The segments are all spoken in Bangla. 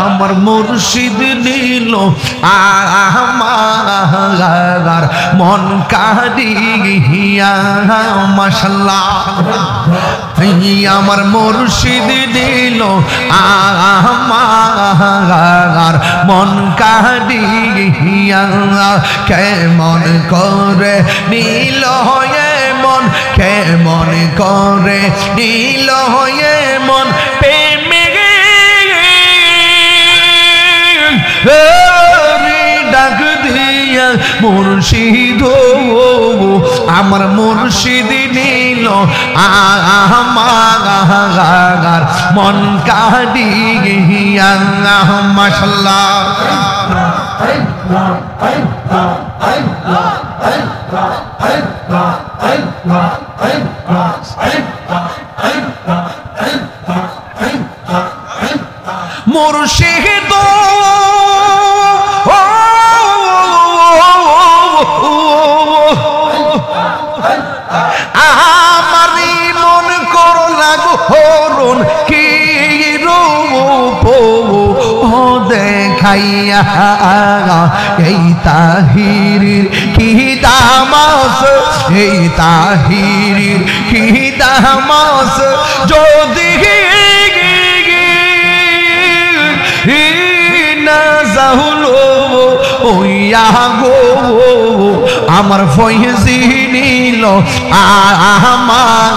আমার মুর্শিদ নীল আমার মন কাড়িয়া মাশাআল্লাহ আমার মুর্শিদ নীল আমার মন কাড়িয়া কেমন করে নীল হয়ে মন কেমন করে নীল হয়ে মন প্রেমে ডাক দিয়া মুর্শিদ আমার মুর্শিদ নীল আমার মন কাড়িয়া মাশাআল্লাহ মুর্শিদ আমারি মন করলা গো হরণ কি রূপ দেখাইয়া এই তাহিরির কি দামাস এই তাহিরির কি দামাস যদি না যাহুলো ওইয়া গো আমার ফয়জি নীল আমার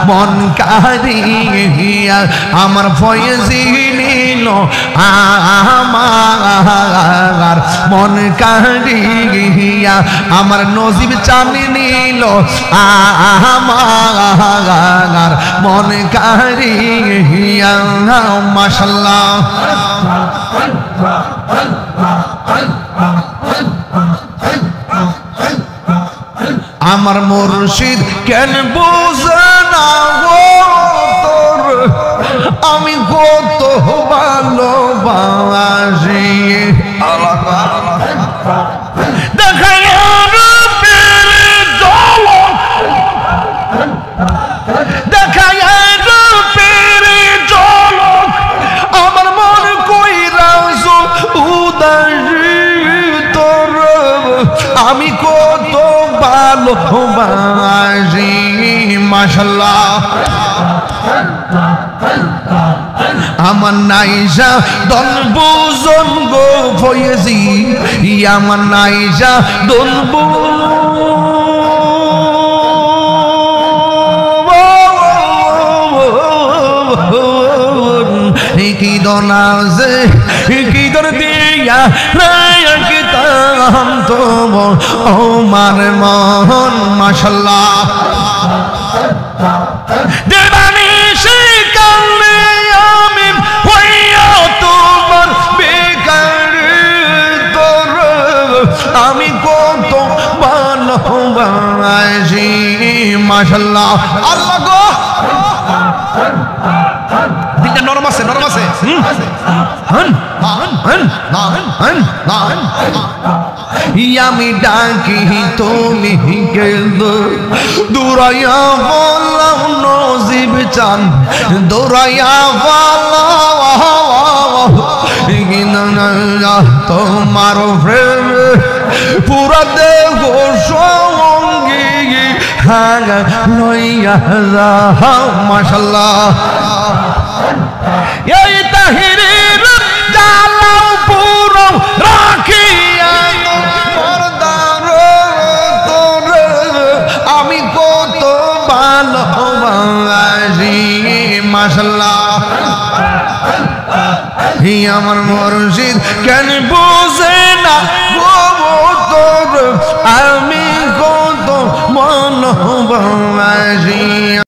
মন কাড়িয়া আমার ফয়জি নীল আমার মন কাড়িয়া আমার নজিব চাঁদি নীল আমার মন কাড়িয়া মাশাআল্লাহ আমার মুর্শিদ কেন বুঝে না গো তোর আমি কত ভালোবাসি দেখাই রূপের ঝলক দেখাই রূপের ঝলক আমার মন কইরাছ উদাসী তোর আমি কত ভালোবাসি মাশাআল্লাহ আমার নাইজা দল বুজন গো ফয়জি আমার নাইজা দল কি দনাজে কি দর দিয়া রায় তাম তো আমার মন মাশাআল্লাহ দেবানি সে কালে আমি হইয়া তোমার বেকার তোর আমি কত ভালোবাসি মাশাআল্লাহ আল্লাহ গো দিলটা নরম আছে নরম আছে আমি ডাকি তুমি কেন্দ্র দূরাইয়া বললাম নজিব চান দূরাইয়া তোমার প্রেম পুরা দেহ সঙ্গী লইয়া যাও মাশাআল্লাহ এই তাহিরের জালাও পুরো রাখিয়া মর্দার তোর আমি কত ভালোবাসি মাশাআল্লাহ আমার মুর্শিদ কেন বুঝে না তোর আমি কত ভালোবাসি